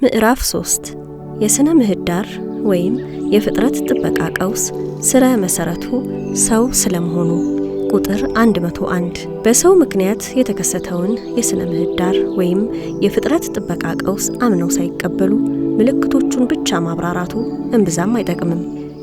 ምዕራፍ 3 የስነ ምህዳር ወይም የፍጥረት ጥበቃ ቀውስ ስረ መሰረቱ ሰው ስለመሆኑ። ቁጥር 101 በሰው ምክንያት የተከሰተውን የስነ ምህዳር ወይም የፍጥረት ጥበቃ ቀውስ አምነው ሳይቀበሉ ምልክቶቹን ብቻ ማብራራቱ እምብዛም አይጠቅምም።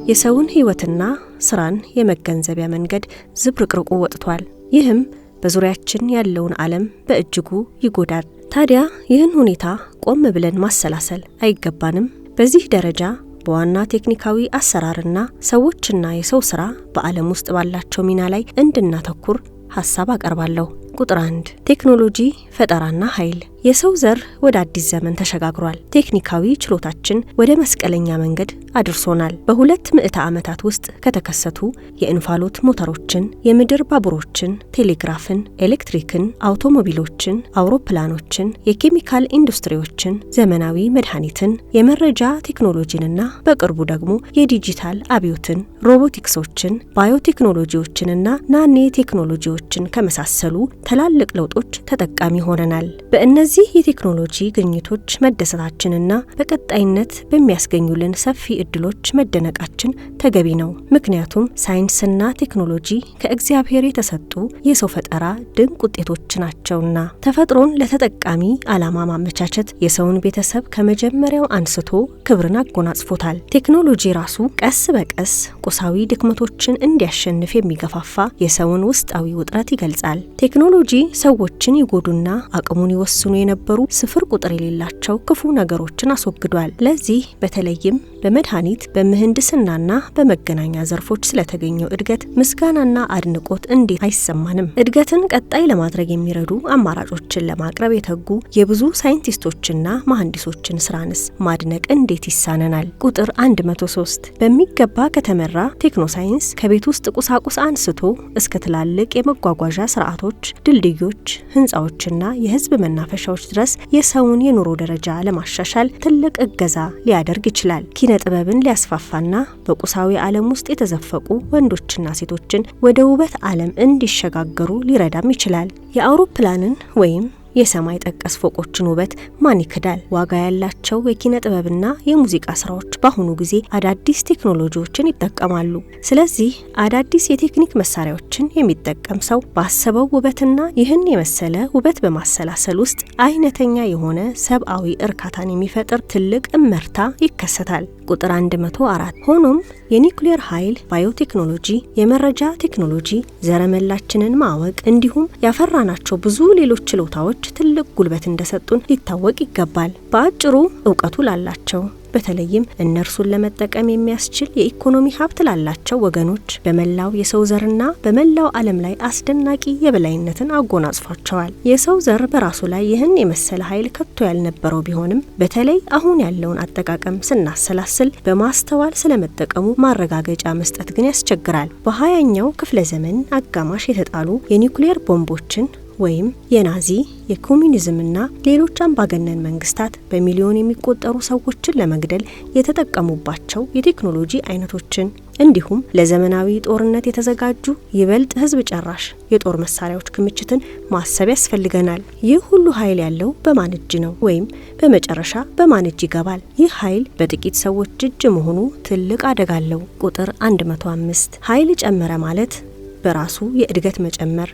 የሰውን ህይወትና ስራን የመገንዘቢያ መንገድ ዝብርቅርቁ ወጥቷል። ይህም በዙሪያችን ያለውን ዓለም በእጅጉ ይጎዳል። ታዲያ ይህን ሁኔታ ቆም ብለን ማሰላሰል አይገባንም? በዚህ ደረጃ በዋና ቴክኒካዊ አሰራርና ሰዎችና የሰው ስራ በዓለም ውስጥ ባላቸው ሚና ላይ እንድናተኩር ሐሳብ አቀርባለሁ። ቁጥር 1 ቴክኖሎጂ፣ ፈጠራና ኃይል። የሰው ዘር ወደ አዲስ ዘመን ተሸጋግሯል። ቴክኒካዊ ችሎታችን ወደ መስቀለኛ መንገድ አድርሶናል። በሁለት ምዕተ ዓመታት ውስጥ ከተከሰቱ የእንፋሎት ሞተሮችን፣ የምድር ባቡሮችን፣ ቴሌግራፍን፣ ኤሌክትሪክን፣ አውቶሞቢሎችን፣ አውሮፕላኖችን፣ የኬሚካል ኢንዱስትሪዎችን፣ ዘመናዊ መድኃኒትን፣ የመረጃ ቴክኖሎጂንና በቅርቡ ደግሞ የዲጂታል አብዮትን፣ ሮቦቲክሶችን፣ ባዮቴክኖሎጂዎችንና ናኔ ቴክኖሎጂዎችን ከመሳሰሉ ትላልቅ ለውጦች ተጠቃሚ ሆነናል። በእነዚህ የቴክኖሎጂ ግኝቶች መደሰታችንና በቀጣይነት በሚያስገኙልን ሰፊ እድሎች መደነቃችን ተገቢ ነው። ምክንያቱም ሳይንስና ቴክኖሎጂ ከእግዚአብሔር የተሰጡ የሰው ፈጠራ ድንቅ ውጤቶች ናቸውና። ተፈጥሮን ለተጠቃሚ ዓላማ ማመቻቸት የሰውን ቤተሰብ ከመጀመሪያው አንስቶ ክብርን አጎናጽፎታል። ቴክኖሎጂ ራሱ ቀስ በቀስ ቁሳዊ ድክመቶችን እንዲያሸንፍ የሚገፋፋ የሰውን ውስጣዊ ውጥረት ይገልጻል። ቴክኖሎጂ ሰዎችን ይጎዱና አቅሙን ይወስኑ የነበሩ ስፍር ቁጥር የሌላቸው ክፉ ነገሮችን አስወግዷል። ለዚህ በተለይም በመድኃኒት በምህንድስናና በመገናኛ ዘርፎች ስለተገኘው እድገት ምስጋናና አድንቆት እንዴት አይሰማንም? እድገትን ቀጣይ ለማድረግ የሚረዱ አማራጮችን ለማቅረብ የተጉ የብዙ ሳይንቲስቶችና መሐንዲሶችን ስራንስ ማድነቅ እንዴት ይሳነናል? ቁጥር 103 በሚገባ ከተመራ ቴክኖሳይንስ ከቤት ውስጥ ቁሳቁስ አንስቶ እስከ ትላልቅ የመጓጓዣ ስርዓቶች፣ ድልድዮች፣ ህንፃዎችና የህዝብ መናፈሻዎች ድረስ የሰውን የኑሮ ደረጃ ለማሻሻል ትልቅ እገዛ ሊያደርግ ይችላል። ኪነ ጥበብን ሊያስፋፋና በቁሳዊ ዓለም ውስጥ የተዘፈቁ ወንዶችና ሴቶችን ወደ ውበት ዓለም እንዲሸጋገሩ ሊረዳም ይችላል። የአውሮፕላንን ወይም የሰማይ ጠቀስ ፎቆችን ውበት ማን ይክዳል? ዋጋ ያላቸው የኪነ ጥበብና የሙዚቃ ስራዎች በአሁኑ ጊዜ አዳዲስ ቴክኖሎጂዎችን ይጠቀማሉ። ስለዚህ አዳዲስ የቴክኒክ መሳሪያዎችን የሚጠቀም ሰው ባሰበው ውበትና ይህን የመሰለ ውበት በማሰላሰል ውስጥ አይነተኛ የሆነ ሰብአዊ እርካታን የሚፈጥር ትልቅ እመርታ ይከሰታል። ቁጥር 104 ሆኖም የኒውክሌር ኃይል፣ ባዮቴክኖሎጂ፣ የመረጃ ቴክኖሎጂ፣ ዘረመላችንን ማወቅ እንዲሁም ያፈራናቸው ብዙ ሌሎች ችሎታዎች ትልቅ ጉልበት እንደሰጡን ሊታወቅ ይገባል። በአጭሩ እውቀቱ ላላቸው በተለይም እነርሱን ለመጠቀም የሚያስችል የኢኮኖሚ ሀብት ላላቸው ወገኖች በመላው የሰው ዘርና በመላው ዓለም ላይ አስደናቂ የበላይነትን አጎናጽፏቸዋል። የሰው ዘር በራሱ ላይ ይህን የመሰለ ኃይል ከቶ ያልነበረው ቢሆንም በተለይ አሁን ያለውን አጠቃቀም ስናሰላስል በማስተዋል ስለመጠቀሙ ማረጋገጫ መስጠት ግን ያስቸግራል። በ20ኛው ክፍለ ዘመን አጋማሽ የተጣሉ የኒውክሌር ቦምቦችን ወይም የናዚ የኮሙኒዝምና ሌሎች አምባገነን መንግስታት በሚሊዮን የሚቆጠሩ ሰዎችን ለመግደል የተጠቀሙባቸው የቴክኖሎጂ አይነቶችን እንዲሁም ለዘመናዊ ጦርነት የተዘጋጁ ይበልጥ ህዝብ ጨራሽ የጦር መሳሪያዎች ክምችትን ማሰብ ያስፈልገናል። ይህ ሁሉ ኃይል ያለው በማን እጅ ነው? ወይም በመጨረሻ በማን እጅ ይገባል? ይህ ኃይል በጥቂት ሰዎች እጅ መሆኑ ትልቅ አደጋ አለው። ቁጥር 105 ኃይል ጨመረ ማለት በራሱ የእድገት መጨመር፣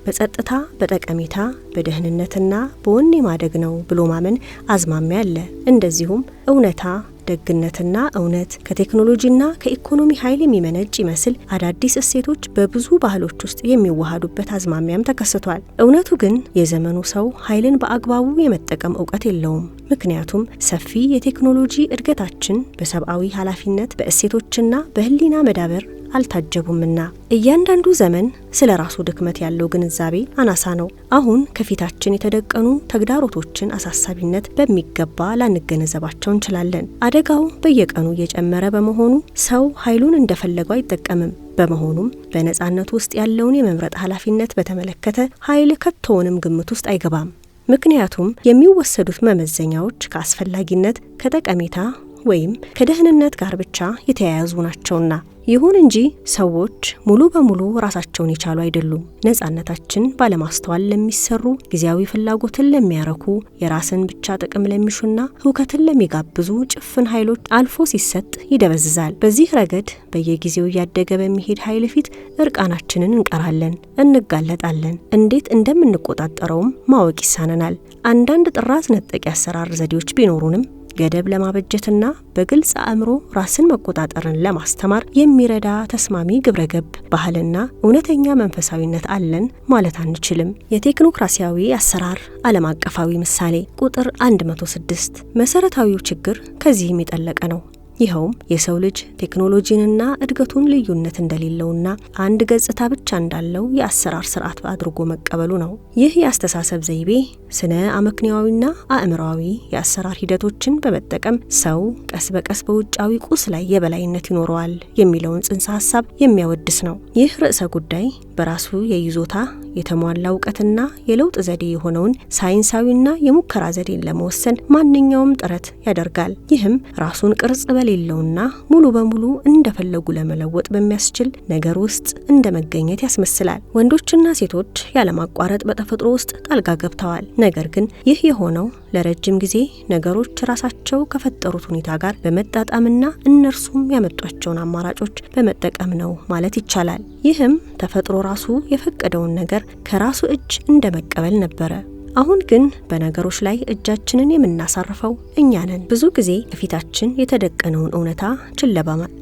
በጸጥታ፣ በጠቀሜታ፣ በደህንነትና በወኔ ማደግ ነው ብሎ ማመን አዝማሚያ አለ። እንደዚሁም እውነታ፣ ደግነትና እውነት ከቴክኖሎጂና ከኢኮኖሚ ኃይል የሚመነጭ ይመስል አዳዲስ እሴቶች በብዙ ባህሎች ውስጥ የሚዋሃዱበት አዝማሚያም ተከስቷል። እውነቱ ግን የዘመኑ ሰው ኃይልን በአግባቡ የመጠቀም እውቀት የለውም። ምክንያቱም ሰፊ የቴክኖሎጂ እድገታችን በሰብአዊ ኃላፊነት በእሴቶችና በህሊና መዳበር አልታጀቡምና እያንዳንዱ ዘመን ስለ ራሱ ድክመት ያለው ግንዛቤ አናሳ ነው። አሁን ከፊታችን የተደቀኑ ተግዳሮቶችን አሳሳቢነት በሚገባ ላንገነዘባቸው እንችላለን። አደጋው በየቀኑ እየጨመረ በመሆኑ ሰው ኃይሉን እንደፈለገው አይጠቀምም። በመሆኑም በነጻነት ውስጥ ያለውን የመምረጥ ኃላፊነት በተመለከተ ኃይል ከቶውንም ግምት ውስጥ አይገባም። ምክንያቱም የሚወሰዱት መመዘኛዎች ከአስፈላጊነት፣ ከጠቀሜታ ወይም ከደህንነት ጋር ብቻ የተያያዙ ናቸውና። ይሁን እንጂ ሰዎች ሙሉ በሙሉ ራሳቸውን የቻሉ አይደሉም። ነፃነታችን ባለማስተዋል ለሚሰሩ፣ ጊዜያዊ ፍላጎትን ለሚያረኩ፣ የራስን ብቻ ጥቅም ለሚሹና ሁከትን ለሚጋብዙ ጭፍን ኃይሎች አልፎ ሲሰጥ ይደበዝዛል። በዚህ ረገድ በየጊዜው እያደገ በሚሄድ ኃይል ፊት እርቃናችንን እንቀራለን፣ እንጋለጣለን። እንዴት እንደምንቆጣጠረውም ማወቅ ይሳነናል። አንዳንድ ጥራዝ ነጠቅ የአሰራር ዘዴዎች ቢኖሩንም ገደብ ለማበጀትና በግልጽ አእምሮ ራስን መቆጣጠርን ለማስተማር የሚረዳ ተስማሚ ግብረገብ ባህልና እውነተኛ መንፈሳዊነት አለን ማለት አንችልም። የቴክኖክራሲያዊ አሰራር ዓለም አቀፋዊ ምሳሌ ቁጥር 106 መሰረታዊው ችግር ከዚህም የጠለቀ ነው። ይኸውም የሰው ልጅ ቴክኖሎጂንና እድገቱን ልዩነት እንደሌለውና አንድ ገጽታ ብቻ እንዳለው የአሰራር ስርዓት አድርጎ መቀበሉ ነው። ይህ የአስተሳሰብ ዘይቤ ስነ አመክንያዊና አእምሯዊ የአሰራር ሂደቶችን በመጠቀም ሰው ቀስ በቀስ በውጫዊ ቁስ ላይ የበላይነት ይኖረዋል የሚለውን ጽንሰ ሀሳብ የሚያወድስ ነው። ይህ ርዕሰ ጉዳይ በራሱ የይዞታ የተሟላ እውቀትና የለውጥ ዘዴ የሆነውን ሳይንሳዊና የሙከራ ዘዴን ለመወሰን ማንኛውም ጥረት ያደርጋል። ይህም ራሱን ቅርጽ በሌለውና ሙሉ በሙሉ እንደፈለጉ ለመለወጥ በሚያስችል ነገር ውስጥ እንደ መገኘት ያስመስላል። ወንዶችና ሴቶች ያለማቋረጥ በተፈጥሮ ውስጥ ጣልቃ ገብተዋል። ነገር ግን ይህ የሆነው ለረጅም ጊዜ ነገሮች ራሳቸው ከፈጠሩት ሁኔታ ጋር በመጣጣምና እነርሱም ያመጧቸውን አማራጮች በመጠቀም ነው ማለት ይቻላል። ይህም ተፈጥሮ ራሱ የፈቀደውን ነገር ከራሱ እጅ እንደመቀበል ነበረ። አሁን ግን በነገሮች ላይ እጃችንን የምናሳርፈው እኛ ነን። ብዙ ጊዜ ከፊታችን የተደቀነውን እውነታ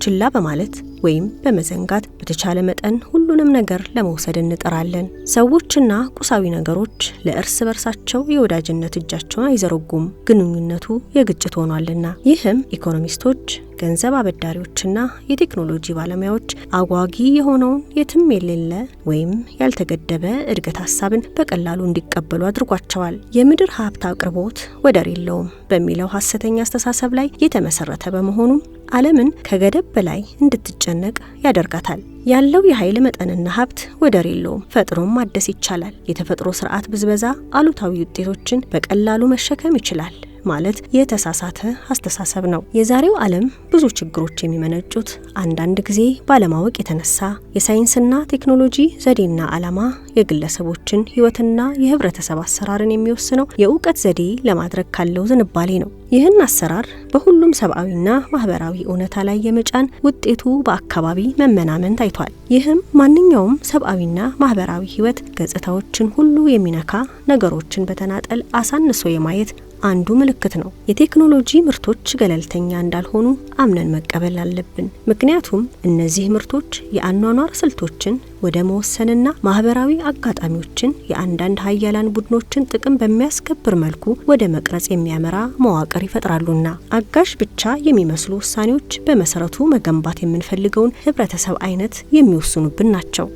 ችላ በማለት ወይም በመዘንጋት በተቻለ መጠን ሁሉንም ነገር ለመውሰድ እንጥራለን። ሰዎችና ቁሳዊ ነገሮች ለእርስ በርሳቸው የወዳጅነት እጃቸውን አይዘረጉም፣ ግንኙነቱ የግጭት ሆኗልና። ይህም ኢኮኖሚስቶች፣ ገንዘብ አበዳሪዎችና የቴክኖሎጂ ባለሙያዎች አጓጊ የሆነውን የትም የሌለ ወይም ያልተገደበ እድገት ሀሳብን በቀላሉ እንዲቀበሉ አድርጓቸዋል። የምድር ሀብት አቅርቦት ወደር የለውም በሚለው ሐሰተኛ አስተሳሰብ ላይ የተመሰረተ በመሆኑም ዓለምን ከገደብ በላይ እንድትጨነቅ ያደርጋታል። ያለው የኃይል መጠንና ሀብት ወደር የለውም፣ ፈጥሮም ማደስ ይቻላል። የተፈጥሮ ስርዓት ብዝበዛ አሉታዊ ውጤቶችን በቀላሉ መሸከም ይችላል ማለት የተሳሳተ አስተሳሰብ ነው። የዛሬው ዓለም ብዙ ችግሮች የሚመነጩት አንዳንድ ጊዜ ባለማወቅ የተነሳ የሳይንስና ቴክኖሎጂ ዘዴና ዓላማ የግለሰቦችን ሕይወትና የህብረተሰብ አሰራርን የሚወስነው የእውቀት ዘዴ ለማድረግ ካለው ዝንባሌ ነው። ይህን አሰራር በሁሉም ሰብአዊና ማህበራዊ እውነታ ላይ የመጫን ውጤቱ በአካባቢ መመናመን ታይቷል። ይህም ማንኛውም ሰብአዊና ማህበራዊ ሕይወት ገጽታዎችን ሁሉ የሚነካ ነገሮችን በተናጠል አሳንሶ የማየት አንዱ ምልክት ነው። የቴክኖሎጂ ምርቶች ገለልተኛ እንዳልሆኑ አምነን መቀበል አለብን። ምክንያቱም እነዚህ ምርቶች የአኗኗር ስልቶችን ወደ መወሰንና ማህበራዊ አጋጣሚዎችን የአንዳንድ ሀያላን ቡድኖችን ጥቅም በሚያስከብር መልኩ ወደ መቅረጽ የሚያመራ መዋቅር ይፈጥራሉና አጋዥ ብቻ የሚመስሉ ውሳኔዎች በመሰረቱ መገንባት የምንፈልገውን ህብረተሰብ አይነት የሚወስኑብን ናቸው።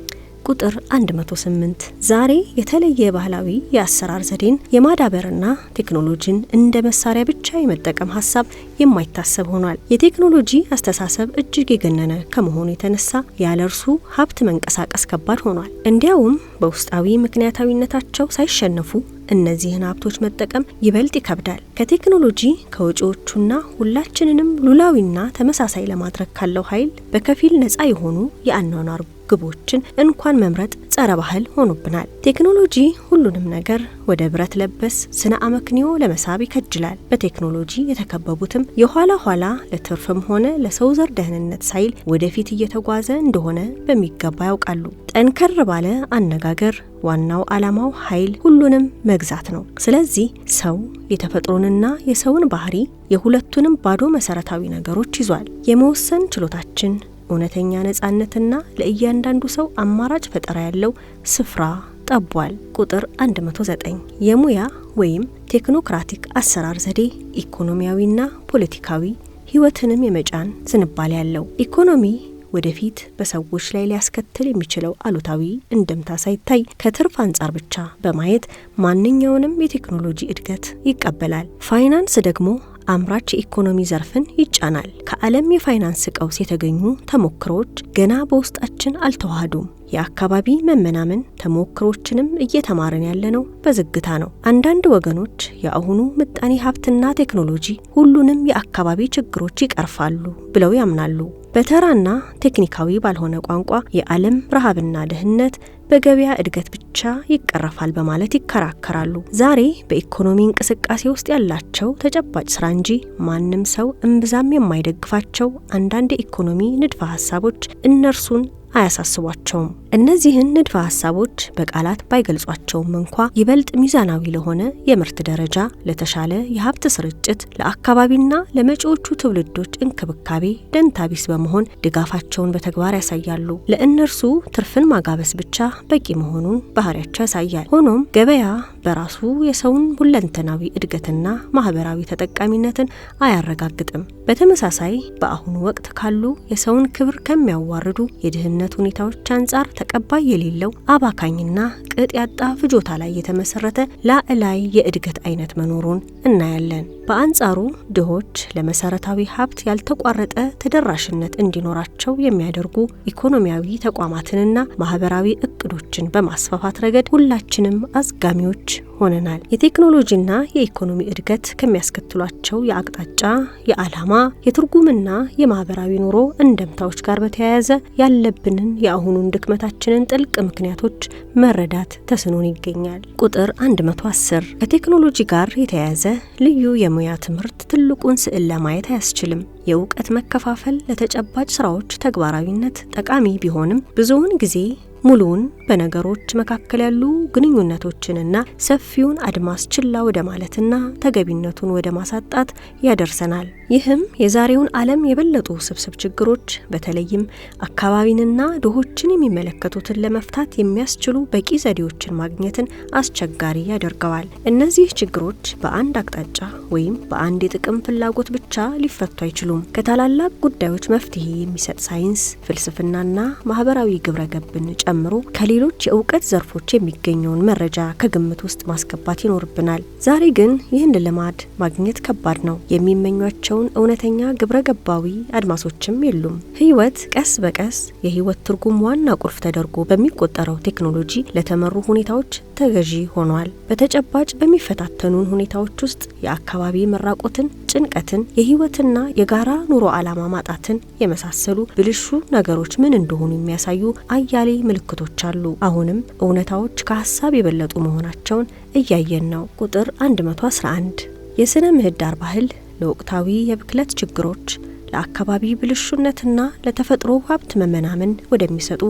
ቁጥር 108 ዛሬ የተለየ ባህላዊ የአሰራር ዘዴን የማዳበርና ቴክኖሎጂን እንደ መሳሪያ ብቻ የመጠቀም ሀሳብ የማይታሰብ ሆኗል። የቴክኖሎጂ አስተሳሰብ እጅግ የገነነ ከመሆኑ የተነሳ ያለ እርሱ ሀብት መንቀሳቀስ ከባድ ሆኗል። እንዲያውም በውስጣዊ ምክንያታዊነታቸው ሳይሸነፉ እነዚህን ሀብቶች መጠቀም ይበልጥ ይከብዳል። ከቴክኖሎጂ ከወጪዎቹና ሁላችንንም ሉላዊና ተመሳሳይ ለማድረግ ካለው ኃይል በከፊል ነፃ የሆኑ የአኗኗር ግቦችን እንኳን መምረጥ ጸረ ባህል ሆኖብናል። ቴክኖሎጂ ሁሉንም ነገር ወደ ብረት ለበስ ስነ አመክንዮ ለመሳብ ይከጅላል። በቴክኖሎጂ የተከበቡትም የኋላ ኋላ ለትርፍም ሆነ ለሰው ዘር ደህንነት ሳይል ወደፊት እየተጓዘ እንደሆነ በሚገባ ያውቃሉ። ጠንከር ባለ አነጋገር ዋናው ዓላማው ኃይል ሁሉንም መግዛት ነው። ስለዚህ ሰው የተፈጥሮንና የሰውን ባህሪ የሁለቱንም ባዶ መሰረታዊ ነገሮች ይዟል። የመወሰን ችሎታችን እውነተኛ ነፃነትና ለእያንዳንዱ ሰው አማራጭ ፈጠራ ያለው ስፍራ ጠቧል። ቁጥር 109 የሙያ ወይም ቴክኖክራቲክ አሰራር ዘዴ ኢኮኖሚያዊና ፖለቲካዊ ህይወትንም የመጫን ዝንባሌ ያለው። ኢኮኖሚ ወደፊት በሰዎች ላይ ሊያስከትል የሚችለው አሉታዊ እንደምታ ሳይታይ ከትርፍ አንጻር ብቻ በማየት ማንኛውንም የቴክኖሎጂ እድገት ይቀበላል። ፋይናንስ ደግሞ አምራች የኢኮኖሚ ዘርፍን ይጫናል። ከዓለም የፋይናንስ ቀውስ የተገኙ ተሞክሮች ገና በውስጣችን አልተዋሃዱም። የአካባቢ መመናመን ተሞክሮችንም እየተማርን ያለነው በዝግታ ነው። አንዳንድ ወገኖች የአሁኑ ምጣኔ ሀብትና ቴክኖሎጂ ሁሉንም የአካባቢ ችግሮች ይቀርፋሉ ብለው ያምናሉ። በተራና ቴክኒካዊ ባልሆነ ቋንቋ የዓለም ረሃብና ድህነት በገበያ እድገት ብቻ ይቀረፋል በማለት ይከራከራሉ። ዛሬ በኢኮኖሚ እንቅስቃሴ ውስጥ ያላቸው ተጨባጭ ስራ እንጂ ማንም ሰው እምብዛም የማይደግፋቸው አንዳንድ የኢኮኖሚ ንድፈ ሐሳቦች እነርሱን አያሳስቧቸውም። እነዚህን ንድፈ ሐሳቦች በቃላት ባይገልጿቸውም እንኳ ይበልጥ ሚዛናዊ ለሆነ የምርት ደረጃ፣ ለተሻለ የሀብት ስርጭት፣ ለአካባቢና ለመጪዎቹ ትውልዶች እንክብካቤ ደንታቢስ በመሆን ድጋፋቸውን በተግባር ያሳያሉ። ለእነርሱ ትርፍን ማጋበስ ብቻ በቂ መሆኑን ባህሪያቸው ያሳያል። ሆኖም ገበያ በራሱ የሰውን ሁለንተናዊ እድገትና ማህበራዊ ተጠቃሚነትን አያረጋግጥም። በተመሳሳይ በአሁኑ ወቅት ካሉ የሰውን ክብር ከሚያዋርዱ የድህነት ሁኔታዎች አንጻር ተቀባይ የሌለው አባካኝና ቅጥ ያጣ ፍጆታ ላይ የተመሰረተ ላዕላይ የእድገት አይነት መኖሩን እናያለን። በአንጻሩ ድሆች ለመሰረታዊ ሀብት ያልተቋረጠ ተደራሽነት እንዲኖራቸው የሚያደርጉ ኢኮኖሚያዊ ተቋማትንና ማህበራዊ እቅዶችን በማስፋፋት ረገድ ሁላችንም አዝጋሚዎች ሆነናል። የቴክኖሎጂና የኢኮኖሚ እድገት ከሚያስከትሏቸው የአቅጣጫ፣ የዓላማ፣ የትርጉምና የማህበራዊ ኑሮ እንደምታዎች ጋር በተያያዘ ያለብንን የአሁኑን ድክመታችንን ጥልቅ ምክንያቶች መረዳት ተስኖን ይገኛል። ቁጥር 110 ከቴክኖሎጂ ጋር የተያያዘ ልዩ የሙያ ትምህርት ትልቁን ስዕል ለማየት አያስችልም። የእውቀት መከፋፈል ለተጨባጭ ስራዎች ተግባራዊነት ጠቃሚ ቢሆንም ብዙውን ጊዜ ሙሉውን በነገሮች መካከል ያሉ ግንኙነቶችንና ሰፊውን አድማስ ችላ ወደ ማለትና ተገቢነቱን ወደ ማሳጣት ያደርሰናል። ይህም የዛሬውን ዓለም የበለጡ ስብስብ ችግሮች በተለይም አካባቢንና ድሆችን የሚመለከቱትን ለመፍታት የሚያስችሉ በቂ ዘዴዎችን ማግኘትን አስቸጋሪ ያደርገዋል። እነዚህ ችግሮች በአንድ አቅጣጫ ወይም በአንድ የጥቅም ፍላጎት ብቻ ሊፈቱ አይችሉም። ከታላላቅ ጉዳዮች መፍትሄ የሚሰጥ ሳይንስ፣ ፍልስፍናና ማህበራዊ ግብረ ገብን ጨምሮ ከሌሎች የእውቀት ዘርፎች የሚገኘውን መረጃ ከግምት ውስጥ ማስገባት ይኖርብናል። ዛሬ ግን ይህን ልማድ ማግኘት ከባድ ነው። የሚመኟቸውን እውነተኛ ግብረ ገባዊ አድማሶችም የሉም። ህይወት ቀስ በቀስ የህይወት ትርጉም ዋና ቁልፍ ተደርጎ በሚቆጠረው ቴክኖሎጂ ለተመሩ ሁኔታዎች ተገዢ ሆኗል። በተጨባጭ በሚፈታተኑን ሁኔታዎች ውስጥ የአካባቢ መራቆትን፣ ጭንቀትን፣ የህይወትና የጋራ ኑሮ ዓላማ ማጣትን የመሳሰሉ ብልሹ ነገሮች ምን እንደሆኑ የሚያሳዩ አያሌ ምልክቶች አሉ። አሁንም እውነታዎች ከሀሳብ የበለጡ መሆናቸውን እያየን ነው። ቁጥር 111 የስነ ምህዳር ባህል ለወቅታዊ የብክለት ችግሮች፣ ለአካባቢ ብልሹነትና ለተፈጥሮ ሀብት መመናመን ወደሚሰጡ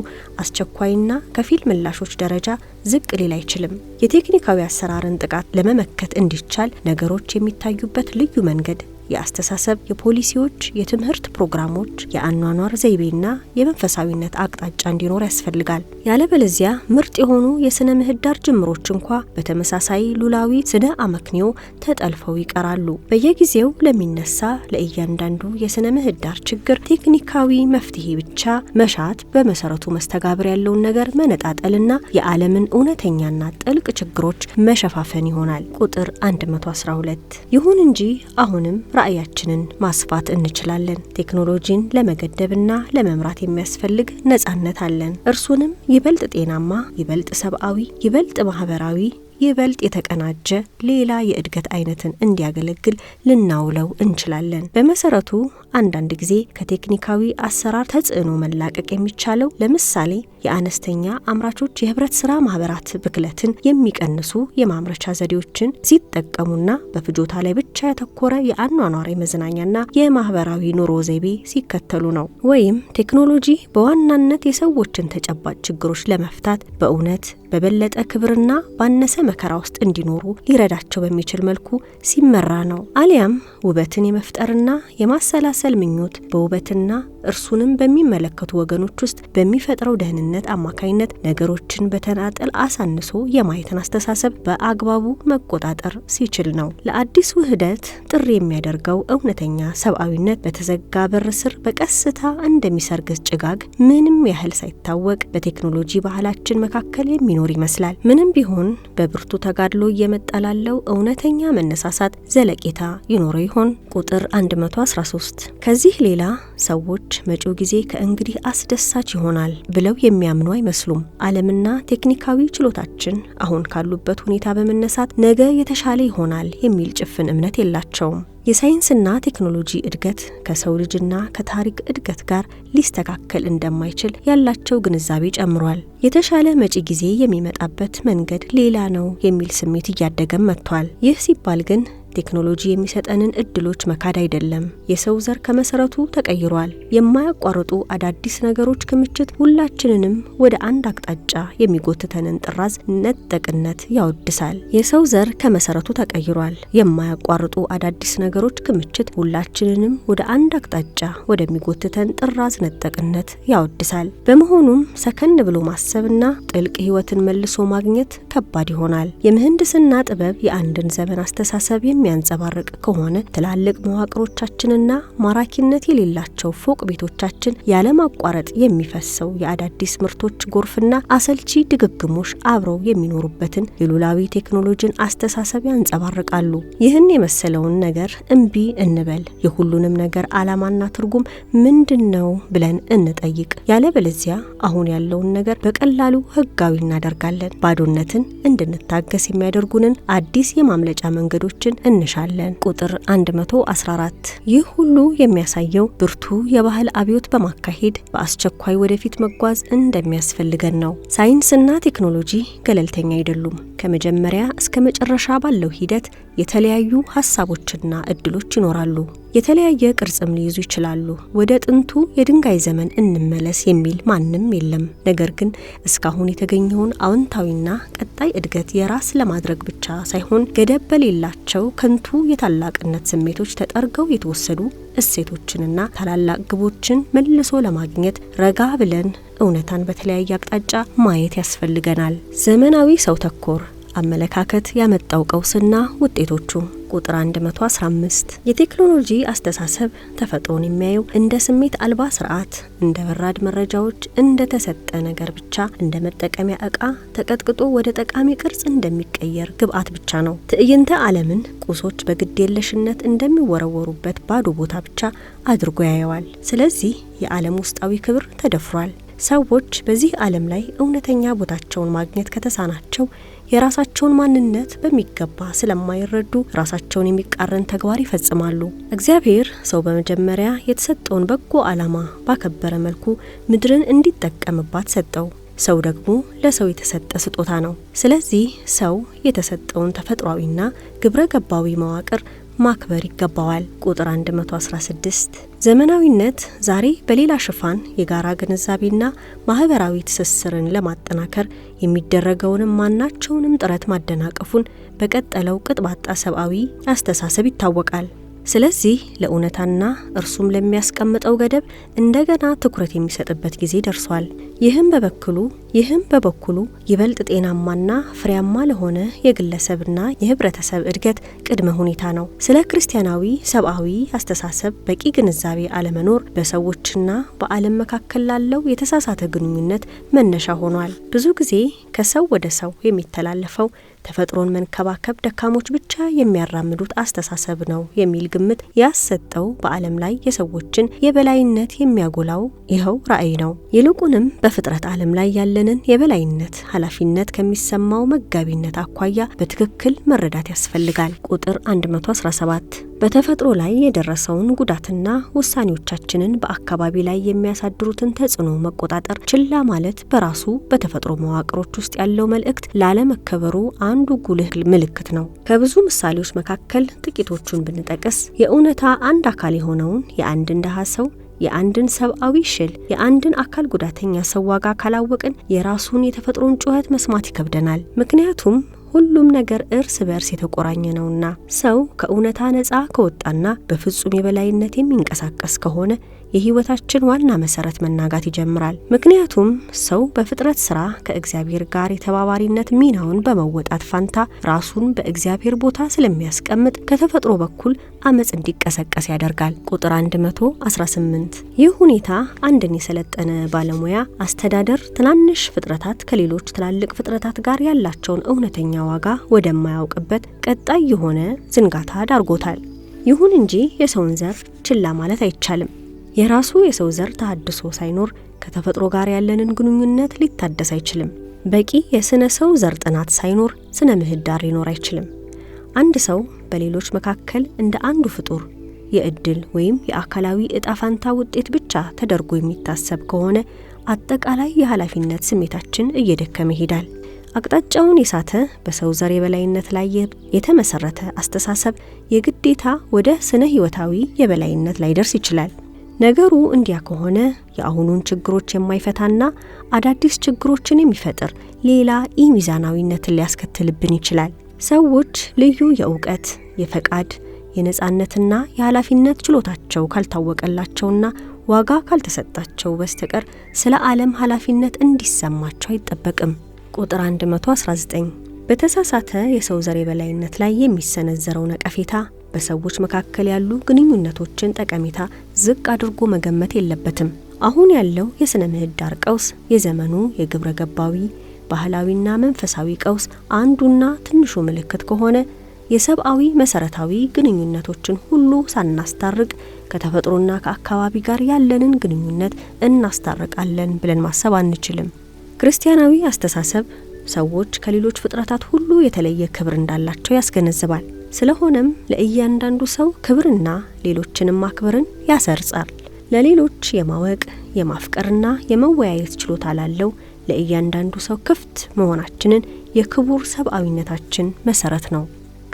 አስቸኳይና ከፊል ምላሾች ደረጃ ዝቅ ሊል አይችልም። የቴክኒካዊ አሰራርን ጥቃት ለመመከት እንዲቻል ነገሮች የሚታዩበት ልዩ መንገድ የአስተሳሰብ፣ የፖሊሲዎች፣ የትምህርት ፕሮግራሞች፣ የአኗኗር ዘይቤና የመንፈሳዊነት አቅጣጫ እንዲኖር ያስፈልጋል። ያለበለዚያ ምርጥ የሆኑ የስነ ምህዳር ጅምሮች እንኳ በተመሳሳይ ሉላዊ ስነ አመክንዮ ተጠልፈው ይቀራሉ። በየጊዜው ለሚነሳ ለእያንዳንዱ የስነ ምህዳር ችግር ቴክኒካዊ መፍትሄ ብቻ መሻት በመሰረቱ መስተጋብር ያለውን ነገር መነጣጠልና የዓለምን እውነተኛና ጥልቅ ችግሮች መሸፋፈን ይሆናል። ቁጥር 112 ይሁን እንጂ አሁንም ራዕያችንን ማስፋት እንችላለን። ቴክኖሎጂን ለመገደብና ለመምራት የሚያስፈልግ ነጻነት አለን። እርሱንም ይበልጥ ጤናማ፣ ይበልጥ ሰብአዊ፣ ይበልጥ ማህበራዊ፣ ይበልጥ የተቀናጀ ሌላ የእድገት አይነትን እንዲያገለግል ልናውለው እንችላለን። በመሰረቱ አንዳንድ ጊዜ ከቴክኒካዊ አሰራር ተጽዕኖ መላቀቅ የሚቻለው ለምሳሌ የአነስተኛ አምራቾች የህብረት ስራ ማህበራት ብክለትን የሚቀንሱ የማምረቻ ዘዴዎችን ሲጠቀሙና በፍጆታ ላይ ብቻ ያተኮረ የአኗኗር የመዝናኛና የማህበራዊ ኑሮ ዘይቤ ሲከተሉ ነው። ወይም ቴክኖሎጂ በዋናነት የሰዎችን ተጨባጭ ችግሮች ለመፍታት በእውነት በበለጠ ክብርና ባነሰ መከራ ውስጥ እንዲኖሩ ሊረዳቸው በሚችል መልኩ ሲመራ ነው። አሊያም ውበትን የመፍጠርና የማሰላሰል ምኞት በውበትና እርሱንም በሚመለከቱ ወገኖች ውስጥ በሚፈጥረው ደህንነት አማካይነት ነገሮችን በተናጠል አሳንሶ የማየትን አስተሳሰብ በአግባቡ መቆጣጠር ሲችል ነው። ለአዲስ ውህደት ጥሪ የሚያደርገው እውነተኛ ሰብአዊነት በተዘጋ በር ስር በቀስታ እንደሚሰርግስ ጭጋግ ምንም ያህል ሳይታወቅ በቴክኖሎጂ ባህላችን መካከል የሚኖር ይመስላል። ምንም ቢሆን በብሩ በብርቱ ተጋድሎ እየመጣ ላለው እውነተኛ መነሳሳት ዘለቄታ ይኖረው ይሆን? ቁጥር 113 ከዚህ ሌላ ሰዎች መጪው ጊዜ ከእንግዲህ አስደሳች ይሆናል ብለው የሚያምኑ አይመስሉም። ዓለምና ቴክኒካዊ ችሎታችን አሁን ካሉበት ሁኔታ በመነሳት ነገ የተሻለ ይሆናል የሚል ጭፍን እምነት የላቸውም። የሳይንስና ቴክኖሎጂ እድገት ከሰው ልጅና ከታሪክ እድገት ጋር ሊስተካከል እንደማይችል ያላቸው ግንዛቤ ጨምሯል። የተሻለ መጪ ጊዜ የሚመጣበት መንገድ ሌላ ነው የሚል ስሜት እያደገም መጥቷል። ይህ ሲባል ግን ቴክኖሎጂ የሚሰጠንን እድሎች መካድ አይደለም። የሰው ዘር ከመሰረቱ ተቀይሯል። የማያቋርጡ አዳዲስ ነገሮች ክምችት ሁላችንንም ወደ አንድ አቅጣጫ የሚጎትተንን ጥራዝ ነጠቅነት ያወድሳል። የሰው ዘር ከመሰረቱ ተቀይሯል። የማያቋርጡ አዳዲስ ነገሮች ክምችት ሁላችንንም ወደ አንድ አቅጣጫ ወደሚጎትተን ጥራዝ ነጠቅነት ያወድሳል። በመሆኑም ሰከን ብሎ ማሰብና ጥልቅ ህይወትን መልሶ ማግኘት ከባድ ይሆናል። የምህንድስና ጥበብ የአንድን ዘመን አስተሳሰብ የሚያንጸባርቅ ከሆነ ትላልቅ መዋቅሮቻችንና ማራኪነት የሌላቸው ፎቅ ቤቶቻችን ያለማቋረጥ የሚፈሰው የአዳዲስ ምርቶች ጎርፍና አሰልቺ ድግግሞሽ አብረው የሚኖሩበትን የሉላዊ ቴክኖሎጂን አስተሳሰብ ያንጸባርቃሉ። ይህን የመሰለውን ነገር እምቢ እንበል። የሁሉንም ነገር ዓላማና ትርጉም ምንድነው ብለን እንጠይቅ። ያለበለዚያ አሁን ያለውን ነገር በቀላሉ ህጋዊ እናደርጋለን። ባዶነትን እንድንታገስ የሚያደርጉንን አዲስ የማምለጫ መንገዶችን እንሻለን። ቁጥር 114 ይህ ሁሉ የሚያሳየው ብርቱ የባህል አብዮት በማካሄድ በአስቸኳይ ወደፊት መጓዝ እንደሚያስፈልገን ነው። ሳይንስና ቴክኖሎጂ ገለልተኛ አይደሉም። ከመጀመሪያ እስከ መጨረሻ ባለው ሂደት የተለያዩ ሐሳቦችና እድሎች ይኖራሉ። የተለያየ ቅርጽም ሊይዙ ይችላሉ። ወደ ጥንቱ የድንጋይ ዘመን እንመለስ የሚል ማንም የለም። ነገር ግን እስካሁን የተገኘውን አዎንታዊና ቀጣይ እድገት የራስ ለማድረግ ብቻ ሳይሆን ገደብ በሌላቸው ከንቱ የታላቅነት ስሜቶች ተጠርገው የተወሰዱ እሴቶችንና ታላላቅ ግቦችን መልሶ ለማግኘት ረጋ ብለን እውነታን በተለያየ አቅጣጫ ማየት ያስፈልገናል። ዘመናዊ ሰው ተኮር አመለካከት ያመጣው ቀውስና ውጤቶቹ። ቁጥር 115 የቴክኖሎጂ አስተሳሰብ ተፈጥሮን የሚያየው እንደ ስሜት አልባ ስርዓት፣ እንደ በራድ መረጃዎች፣ እንደ ተሰጠ ነገር ብቻ፣ እንደ መጠቀሚያ ዕቃ ተቀጥቅጦ ወደ ጠቃሚ ቅርጽ እንደሚቀየር ግብአት ብቻ ነው። ትዕይንተ ዓለምን ቁሶች በግዴለሽነት እንደሚወረወሩበት ባዶ ቦታ ብቻ አድርጎ ያየዋል። ስለዚህ የዓለም ውስጣዊ ክብር ተደፍሯል። ሰዎች በዚህ ዓለም ላይ እውነተኛ ቦታቸውን ማግኘት ከተሳናቸው የራሳቸውን ማንነት በሚገባ ስለማይረዱ ራሳቸውን የሚቃረን ተግባር ይፈጽማሉ። እግዚአብሔር ሰው በመጀመሪያ የተሰጠውን በጎ ዓላማ ባከበረ መልኩ ምድርን እንዲጠቀምባት ሰጠው። ሰው ደግሞ ለሰው የተሰጠ ስጦታ ነው። ስለዚህ ሰው የተሰጠውን ተፈጥሯዊና ግብረ ገባዊ መዋቅር ማክበር ይገባዋል። ቁጥር 116 ዘመናዊነት ዛሬ በሌላ ሽፋን የጋራ ግንዛቤና ማህበራዊ ትስስርን ለማጠናከር የሚደረገውንም ማናቸውንም ጥረት ማደናቀፉን በቀጠለው ቅጥባጣ ሰብአዊ አስተሳሰብ ይታወቃል። ስለዚህ ለእውነታና እርሱም ለሚያስቀምጠው ገደብ እንደገና ትኩረት የሚሰጥበት ጊዜ ደርሷል። ይህም በበኩሉ ይበልጥ ጤናማና ፍሬያማ ለሆነ የግለሰብና የህብረተሰብ እድገት ቅድመ ሁኔታ ነው። ስለ ክርስቲያናዊ ሰብአዊ አስተሳሰብ በቂ ግንዛቤ አለመኖር በሰዎችና በዓለም መካከል ላለው የተሳሳተ ግንኙነት መነሻ ሆኗል። ብዙ ጊዜ ከሰው ወደ ሰው የሚተላለፈው ተፈጥሮን መንከባከብ ደካሞች ብቻ የሚያራምዱት አስተሳሰብ ነው የሚል ግምት ያሰጠው በዓለም ላይ የሰዎችን የበላይነት የሚያጎላው ይኸው ራዕይ ነው። ይልቁንም በፍጥረት ዓለም ላይ ያለንን የበላይነት ኃላፊነት ከሚሰማው መጋቢነት አኳያ በትክክል መረዳት ያስፈልጋል። ቁጥር 117 በተፈጥሮ ላይ የደረሰውን ጉዳትና ውሳኔዎቻችንን በአካባቢ ላይ የሚያሳድሩትን ተጽዕኖ መቆጣጠር ችላ ማለት በራሱ በተፈጥሮ መዋቅሮች ውስጥ ያለው መልእክት ላለመከበሩ አንዱ ጉልህ ምልክት ነው። ከብዙ ምሳሌዎች መካከል ጥቂቶቹን ብንጠቅስ የእውነታ አንድ አካል የሆነውን የአንድን ደሃ ሰው፣ የአንድን ሰብአዊ ሽል፣ የአንድን አካል ጉዳተኛ ሰው ዋጋ ካላወቅን የራሱን የተፈጥሮን ጩኸት መስማት ይከብደናል። ምክንያቱም ሁሉም ነገር እርስ በርስ የተቆራኘ ነውና። ሰው ከእውነታ ነፃ ከወጣና በፍጹም የበላይነት የሚንቀሳቀስ ከሆነ የህይወታችን ዋና መሰረት መናጋት ይጀምራል። ምክንያቱም ሰው በፍጥረት ስራ ከእግዚአብሔር ጋር የተባባሪነት ሚናውን በመወጣት ፋንታ ራሱን በእግዚአብሔር ቦታ ስለሚያስቀምጥ ከተፈጥሮ በኩል አመጽ እንዲቀሰቀስ ያደርጋል። ቁጥር 118 ይህ ሁኔታ አንድን የሰለጠነ ባለሙያ አስተዳደር ትናንሽ ፍጥረታት ከሌሎች ትላልቅ ፍጥረታት ጋር ያላቸውን እውነተኛ ዋጋ ወደማያውቅበት ቀጣይ የሆነ ዝንጋታ ዳርጎታል። ይሁን እንጂ የሰውን ዘር ችላ ማለት አይቻልም። የራሱ የሰው ዘር ተሐድሶ ሳይኖር ከተፈጥሮ ጋር ያለንን ግንኙነት ሊታደስ አይችልም። በቂ የስነ ሰው ዘር ጥናት ሳይኖር ስነ ምህዳር ሊኖር አይችልም። አንድ ሰው በሌሎች መካከል እንደ አንዱ ፍጡር የእድል ወይም የአካላዊ እጣፋንታ ውጤት ብቻ ተደርጎ የሚታሰብ ከሆነ አጠቃላይ የኃላፊነት ስሜታችን እየደከመ ይሄዳል። አቅጣጫውን የሳተ በሰው ዘር የበላይነት ላይ የተመሰረተ አስተሳሰብ የግዴታ ወደ ስነ ህይወታዊ የበላይነት ላይ ደርስ ይችላል። ነገሩ እንዲያ ከሆነ የአሁኑን ችግሮች የማይፈታና አዳዲስ ችግሮችን የሚፈጥር ሌላ ኢሚዛናዊነትን ሊያስከትልብን ይችላል። ሰዎች ልዩ የእውቀት፣ የፈቃድ፣ የነጻነትና የኃላፊነት ችሎታቸው ካልታወቀላቸውና ዋጋ ካልተሰጣቸው በስተቀር ስለ ዓለም ኃላፊነት እንዲሰማቸው አይጠበቅም። ቁጥር 119 በተሳሳተ የሰው ዘር የበላይነት ላይ የሚሰነዘረው ነቀፌታ በሰዎች መካከል ያሉ ግንኙነቶችን ጠቀሜታ ዝቅ አድርጎ መገመት የለበትም። አሁን ያለው የስነ ምህዳር ቀውስ የዘመኑ የግብረ ገባዊ ባህላዊና መንፈሳዊ ቀውስ አንዱና ትንሹ ምልክት ከሆነ የሰብአዊ መሰረታዊ ግንኙነቶችን ሁሉ ሳናስታርቅ ከተፈጥሮና ከአካባቢ ጋር ያለንን ግንኙነት እናስታርቃለን ብለን ማሰብ አንችልም። ክርስቲያናዊ አስተሳሰብ ሰዎች ከሌሎች ፍጥረታት ሁሉ የተለየ ክብር እንዳላቸው ያስገነዝባል። ስለሆነም ለእያንዳንዱ ሰው ክብርና ሌሎችንም ማክበርን ያሰርጻል። ለሌሎች የማወቅ የማፍቀርና የመወያየት ችሎታ ላለው ለእያንዳንዱ ሰው ክፍት መሆናችንን የክቡር ሰብአዊነታችን መሰረት ነው።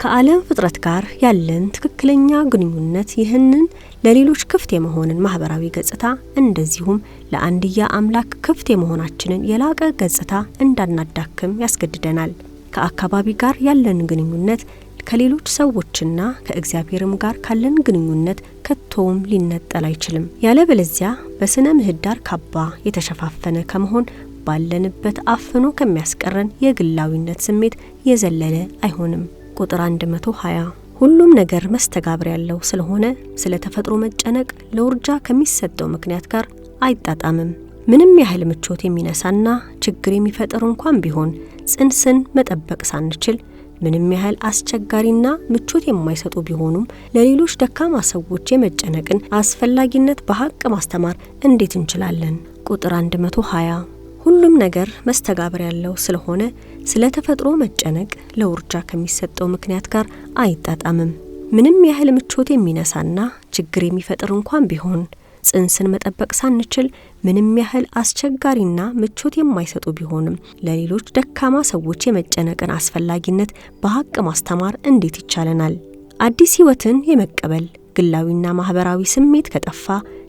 ከዓለም ፍጥረት ጋር ያለን ትክክለኛ ግንኙነት ይህንን ለሌሎች ክፍት የመሆንን ማህበራዊ ገጽታ እንደዚሁም ለአንድያ አምላክ ክፍት የመሆናችንን የላቀ ገጽታ እንዳናዳክም ያስገድደናል። ከአካባቢ ጋር ያለን ግንኙነት ከሌሎች ሰዎችና ከእግዚአብሔርም ጋር ካለን ግንኙነት ከቶም ሊነጠል አይችልም። ያለበለዚያ በስነ ምህዳር ካባ የተሸፋፈነ ከመሆን ባለንበት አፍኖ ከሚያስቀረን የግላዊነት ስሜት የዘለለ አይሆንም። ቁጥር 120 ሁሉም ነገር መስተጋብር ያለው ስለሆነ ስለ ተፈጥሮ መጨነቅ ለውርጃ ከሚሰጠው ምክንያት ጋር አይጣጣምም። ምንም ያህል ምቾት የሚነሳና ችግር የሚፈጥር እንኳን ቢሆን ጽንስን መጠበቅ ሳንችል ምንም ያህል አስቸጋሪና ምቾት የማይሰጡ ቢሆኑም ለሌሎች ደካማ ሰዎች የመጨነቅን አስፈላጊነት በሐቅ ማስተማር እንዴት እንችላለን? ቁጥር 120 ሁሉም ነገር መስተጋብር ያለው ስለሆነ ስለ ተፈጥሮ መጨነቅ ለውርጃ ከሚሰጠው ምክንያት ጋር አይጣጣምም። ምንም ያህል ምቾት የሚነሳና ችግር የሚፈጥር እንኳን ቢሆን ጽንስን መጠበቅ ሳንችል ምንም ያህል አስቸጋሪና ምቾት የማይሰጡ ቢሆንም ለሌሎች ደካማ ሰዎች የመጨነቅን አስፈላጊነት በሐቅ ማስተማር እንዴት ይቻለናል? አዲስ ሕይወትን የመቀበል ግላዊና ማህበራዊ ስሜት ከጠፋ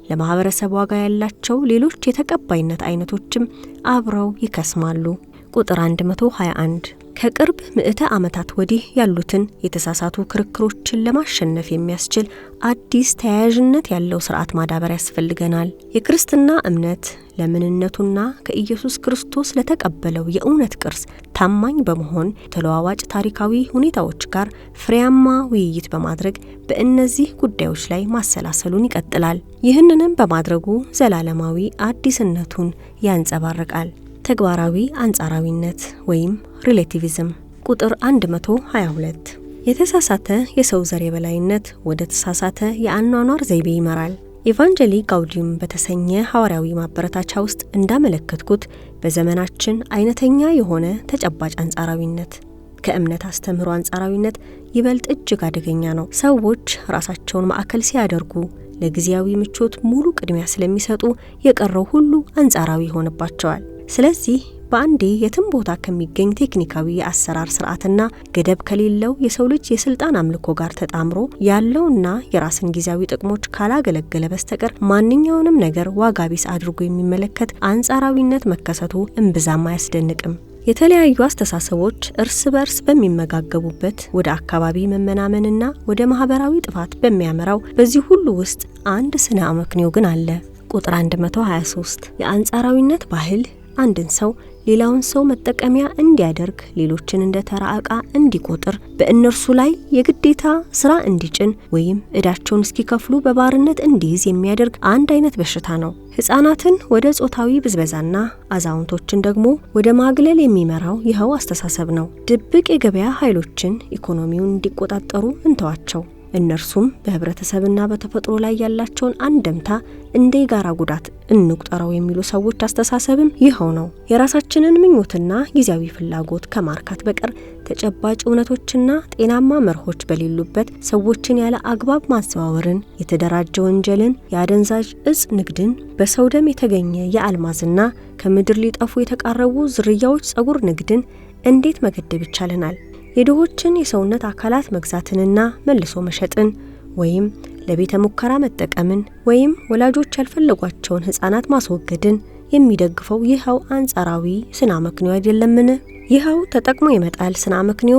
ለማህበረሰብ ዋጋ ያላቸው ሌሎች የተቀባይነት አይነቶችም አብረው ይከስማሉ። ቁጥር 121 ከቅርብ ምዕተ ዓመታት ወዲህ ያሉትን የተሳሳቱ ክርክሮችን ለማሸነፍ የሚያስችል አዲስ ተያያዥነት ያለው ስርዓት ማዳበር ያስፈልገናል። የክርስትና እምነት ለምንነቱና ከኢየሱስ ክርስቶስ ለተቀበለው የእውነት ቅርስ ታማኝ በመሆን ተለዋዋጭ ታሪካዊ ሁኔታዎች ጋር ፍሬያማ ውይይት በማድረግ በእነዚህ ጉዳዮች ላይ ማሰላሰሉን ይቀጥላል። ይህንንም በማድረጉ ዘላለማዊ አዲስነቱን ያንጸባርቃል። ተግባራዊ አንጻራዊነት ወይም ሪሌቲቪዝም ቁጥር 122 የተሳሳተ የሰው ዘር የበላይነት ወደ ተሳሳተ የአኗኗር ዘይቤ ይመራል። ኢቫንጀሊ ጋውዲዩም በተሰኘ ሐዋርያዊ ማበረታቻ ውስጥ እንዳመለከትኩት በዘመናችን አይነተኛ የሆነ ተጨባጭ አንጻራዊነት ከእምነት አስተምህሮ አንጻራዊነት ይበልጥ እጅግ አደገኛ ነው። ሰዎች ራሳቸውን ማዕከል ሲያደርጉ ለጊዜያዊ ምቾት ሙሉ ቅድሚያ ስለሚሰጡ የቀረው ሁሉ አንጻራዊ ይሆንባቸዋል። ስለዚህ በአንዴ የትም ቦታ ከሚገኝ ቴክኒካዊ የአሰራር ስርዓትና ገደብ ከሌለው የሰው ልጅ የስልጣን አምልኮ ጋር ተጣምሮ ያለውና የራስን ጊዜያዊ ጥቅሞች ካላገለገለ በስተቀር ማንኛውንም ነገር ዋጋ ቢስ አድርጎ የሚመለከት አንጻራዊነት መከሰቱ እምብዛም አያስደንቅም። የተለያዩ አስተሳሰቦች እርስ በርስ በሚመጋገቡበት ወደ አካባቢ መመናመንና ወደ ማህበራዊ ጥፋት በሚያመራው በዚህ ሁሉ ውስጥ አንድ ስነ አመክንዮ ግን አለ። ቁጥር 123 የአንጻራዊነት ባህል አንድን ሰው ሌላውን ሰው መጠቀሚያ እንዲያደርግ፣ ሌሎችን እንደ ተራ ዕቃ እንዲቆጥር፣ በእነርሱ ላይ የግዴታ ስራ እንዲጭን ወይም ዕዳቸውን እስኪከፍሉ በባርነት እንዲይዝ የሚያደርግ አንድ አይነት በሽታ ነው። ሕፃናትን ወደ ጾታዊ ብዝበዛና አዛውንቶችን ደግሞ ወደ ማግለል የሚመራው ይኸው አስተሳሰብ ነው። ድብቅ የገበያ ኃይሎችን ኢኮኖሚውን እንዲቆጣጠሩ እንተዋቸው። እነርሱም በህብረተሰብና በተፈጥሮ ላይ ያላቸውን አንድምታ እንደ የጋራ ጉዳት እንቁጠረው የሚሉ ሰዎች አስተሳሰብም ይኸው ነው። የራሳችንን ምኞትና ጊዜያዊ ፍላጎት ከማርካት በቀር ተጨባጭ እውነቶችና ጤናማ መርሆች በሌሉበት ሰዎችን ያለ አግባብ ማዘዋወርን፣ የተደራጀ ወንጀልን፣ የአደንዛዥ እጽ ንግድን፣ በሰው ደም የተገኘ የአልማዝና ከምድር ሊጠፉ የተቃረቡ ዝርያዎች ጸጉር ንግድን እንዴት መገደብ ይቻለናል? የድሆችን የሰውነት አካላት መግዛትንና መልሶ መሸጥን ወይም ለቤተ ሙከራ መጠቀምን ወይም ወላጆች ያልፈለጓቸውን ሕፃናት ማስወገድን የሚደግፈው ይኸው አንጻራዊ ስናመክንዮ አይደለምን? ይኸው ተጠቅሞ ይመጣል ስናመክንዮ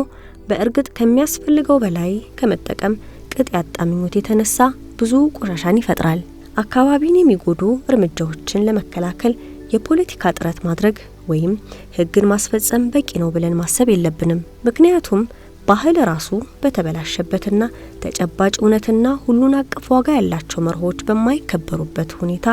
በእርግጥ ከሚያስፈልገው በላይ ከመጠቀም ቅጥ ያጣ ምኞት የተነሳ ብዙ ቆሻሻን ይፈጥራል። አካባቢን የሚጎዱ እርምጃዎችን ለመከላከል የፖለቲካ ጥረት ማድረግ ወይም ሕግን ማስፈጸም በቂ ነው ብለን ማሰብ የለብንም። ምክንያቱም ባህል ራሱ በተበላሸበትና ተጨባጭ እውነትና ሁሉን አቀፍ ዋጋ ያላቸው መርሆች በማይከበሩበት ሁኔታ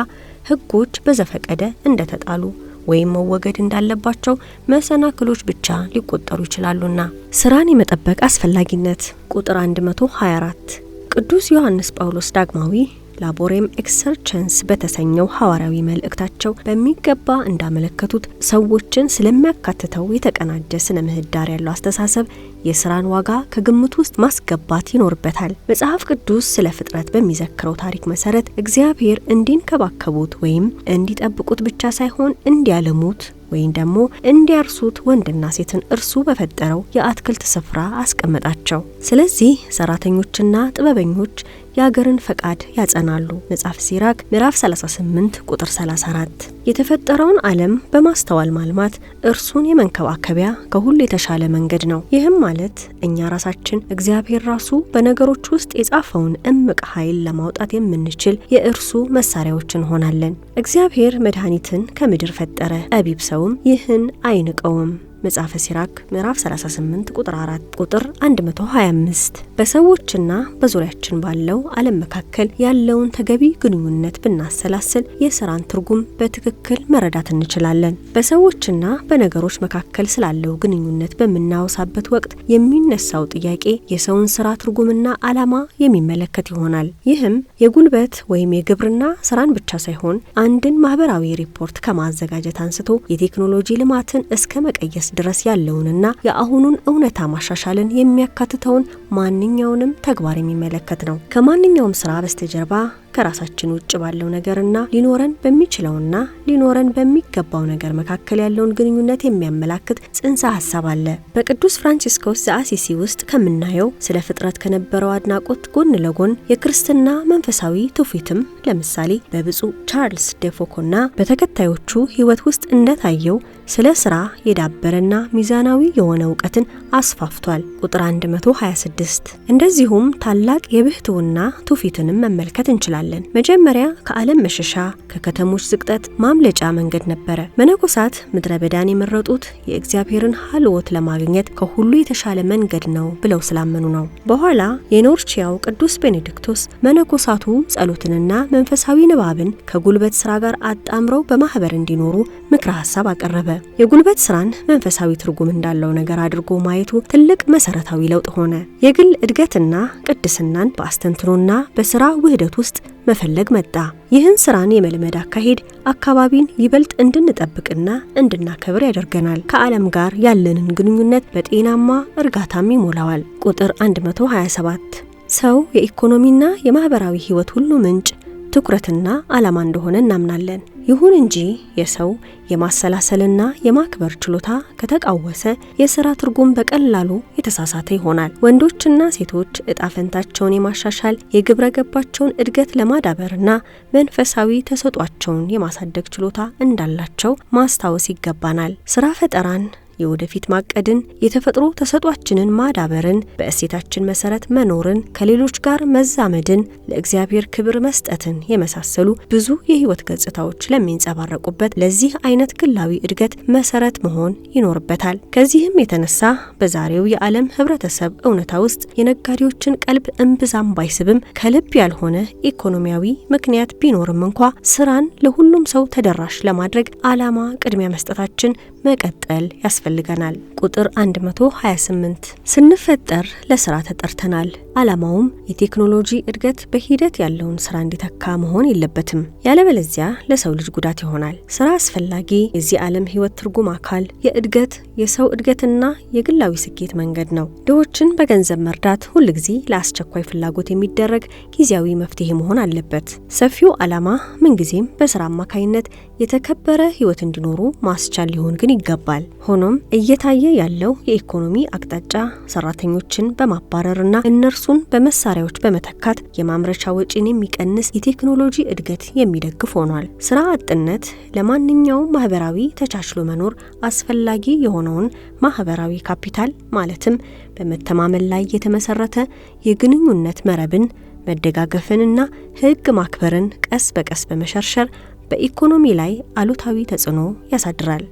ሕጎች በዘፈቀደ እንደተጣሉ ወይም መወገድ እንዳለባቸው መሰናክሎች ብቻ ሊቆጠሩ ይችላሉና። ስራን የመጠበቅ አስፈላጊነት ቁጥር 124 ቅዱስ ዮሐንስ ጳውሎስ ዳግማዊ ላቦሬም ኤክሰርቸንስ በተሰኘው ሐዋርያዊ መልእክታቸው በሚገባ እንዳመለከቱት ሰዎችን ስለሚያካትተው የተቀናጀ ስነ ምህዳር ያለው አስተሳሰብ የስራን ዋጋ ከግምት ውስጥ ማስገባት ይኖርበታል። መጽሐፍ ቅዱስ ስለ ፍጥረት በሚዘክረው ታሪክ መሰረት እግዚአብሔር እንዲንከባከቡት ወይም እንዲጠብቁት ብቻ ሳይሆን እንዲያለሙት ወይም ደግሞ እንዲያርሱት ወንድና ሴትን እርሱ በፈጠረው የአትክልት ስፍራ አስቀመጣቸው። ስለዚህ ሰራተኞችና ጥበበኞች የአገርን ፈቃድ ያጸናሉ። መጽሐፍ ሲራክ ምዕራፍ 38 ቁጥር 34 የተፈጠረውን ዓለም በማስተዋል ማልማት እርሱን የመንከባከቢያ ከሁሉ የተሻለ መንገድ ነው። ይህም ማለት እኛ ራሳችን እግዚአብሔር ራሱ በነገሮች ውስጥ የጻፈውን እምቅ ኃይል ለማውጣት የምንችል የእርሱ መሳሪያዎች እንሆናለን። እግዚአብሔር መድኃኒትን ከምድር ፈጠረ፣ ጠቢብ ሰውም ይህን አይንቀውም። መጽሐፈ ሲራክ ምዕራፍ 38 ቁጥር 4 ቁጥር 125 በሰዎችና በዙሪያችን ባለው ዓለም መካከል ያለውን ተገቢ ግንኙነት ብናሰላስል የሥራን ትርጉም በትክክል መረዳት እንችላለን። በሰዎችና በነገሮች መካከል ስላለው ግንኙነት በምናወሳበት ወቅት የሚነሳው ጥያቄ የሰውን ሥራ ትርጉምና ዓላማ የሚመለከት ይሆናል። ይህም የጉልበት ወይም የግብርና ሥራን ብቻ ሳይሆን አንድን ማህበራዊ ሪፖርት ከማዘጋጀት አንስቶ የቴክኖሎጂ ልማትን እስከ መቀየስ ድረስ ያለውንና የአሁኑን እውነታ ማሻሻልን የሚያካትተውን ማንኛውንም ተግባር የሚመለከት ነው። ከማንኛውም ስራ በስተጀርባ ከራሳችን ውጭ ባለው ነገርና ሊኖረን በሚችለውና ሊኖረን በሚገባው ነገር መካከል ያለውን ግንኙነት የሚያመላክት ጽንሰ ሐሳብ አለ። በቅዱስ ፍራንቺስኮስ ዘአሲሲ ውስጥ ከምናየው ስለ ፍጥረት ከነበረው አድናቆት ጎን ለጎን የክርስትና መንፈሳዊ ትውፊትም ለምሳሌ በብፁዕ ቻርልስ ዴፎኮና በተከታዮቹ ሕይወት ውስጥ እንደታየው ስለ ስራ የዳበረና ሚዛናዊ የሆነ እውቀትን አስፋፍቷል። ቁጥር 126 እንደዚሁም ታላቅ የብህትውና ትውፊትንም መመልከት እንችላለን። መጀመሪያ ከዓለም መሸሻ ከከተሞች ዝቅጠት ማምለጫ መንገድ ነበረ። መነኮሳት ምድረ በዳን የመረጡት የእግዚአብሔርን ሀልዎት ለማግኘት ከሁሉ የተሻለ መንገድ ነው ብለው ስላመኑ ነው። በኋላ የኖርቺያው ቅዱስ ቤኔዲክቶስ መነኮሳቱ ጸሎትንና መንፈሳዊ ንባብን ከጉልበት ስራ ጋር አጣምረው በማህበር እንዲኖሩ ምክረ ሐሳብ አቀረበ። የጉልበት ስራን መንፈሳዊ ትርጉም እንዳለው ነገር አድርጎ ማየቱ ትልቅ መሰረታዊ ለውጥ ሆነ። የግል እድገትና ቅድስናን በአስተንትኖና በስራ ውህደት ውስጥ መፈለግ መጣ። ይህን ስራን የመልመድ አካሄድ አካባቢን ይበልጥ እንድንጠብቅና እንድናከብር ያደርገናል። ከዓለም ጋር ያለንን ግንኙነት በጤናማ እርጋታም ይሞላዋል። ቁጥር 127 ሰው የኢኮኖሚና የማህበራዊ ህይወት ሁሉ ምንጭ ትኩረትና ዓላማ እንደሆነ እናምናለን። ይሁን እንጂ የሰው የማሰላሰልና የማክበር ችሎታ ከተቃወሰ የሥራ ትርጉም በቀላሉ የተሳሳተ ይሆናል። ወንዶችና ሴቶች ዕጣ ፈንታቸውን የማሻሻል የግብረ ገባቸውን እድገት ለማዳበርና መንፈሳዊ ተሰጧቸውን የማሳደግ ችሎታ እንዳላቸው ማስታወስ ይገባናል። ሥራ ፈጠራን የወደፊት ማቀድን፣ የተፈጥሮ ተሰጧችንን ማዳበርን፣ በእሴታችን መሰረት መኖርን፣ ከሌሎች ጋር መዛመድን፣ ለእግዚአብሔር ክብር መስጠትን የመሳሰሉ ብዙ የህይወት ገጽታዎች ለሚንጸባረቁበት ለዚህ አይነት ግላዊ እድገት መሰረት መሆን ይኖርበታል። ከዚህም የተነሳ በዛሬው የዓለም ህብረተሰብ እውነታ ውስጥ የነጋዴዎችን ቀልብ እምብዛም ባይስብም ከልብ ያልሆነ ኢኮኖሚያዊ ምክንያት ቢኖርም እንኳ ስራን ለሁሉም ሰው ተደራሽ ለማድረግ ዓላማ ቅድሚያ መስጠታችን መቀጠል ያስፈልገናል። ቁጥር 128 ስንፈጠር ለስራ ተጠርተናል። ዓላማውም የቴክኖሎጂ እድገት በሂደት ያለውን ስራ እንዲተካ መሆን የለበትም። ያለበለዚያ ለሰው ልጅ ጉዳት ይሆናል። ስራ አስፈላጊ የዚህ ዓለም ህይወት ትርጉም አካል፣ የእድገት የሰው እድገትና የግላዊ ስኬት መንገድ ነው። ድሆችን በገንዘብ መርዳት ሁልጊዜ ለአስቸኳይ ፍላጎት የሚደረግ ጊዜያዊ መፍትሄ መሆን አለበት። ሰፊው ዓላማ ምንጊዜም በስራ አማካይነት የተከበረ ህይወት እንዲኖሩ ማስቻል ሊሆን ግን ይገባል። ሆኖም እየታየ ያለው የኢኮኖሚ አቅጣጫ ሰራተኞችን በማባረርና እነርሱን በመሳሪያዎች በመተካት የማምረቻ ወጪን የሚቀንስ የቴክኖሎጂ እድገት የሚደግፍ ሆኗል። ስራ አጥነት ለማንኛውም ማህበራዊ ተቻችሎ መኖር አስፈላጊ የሆነውን ማህበራዊ ካፒታል ማለትም በመተማመን ላይ የተመሰረተ የግንኙነት መረብን፣ መደጋገፍንና ህግ ማክበርን ቀስ በቀስ በመሸርሸር በኢኮኖሚ ላይ አሉታዊ ተጽዕኖ ያሳድራል።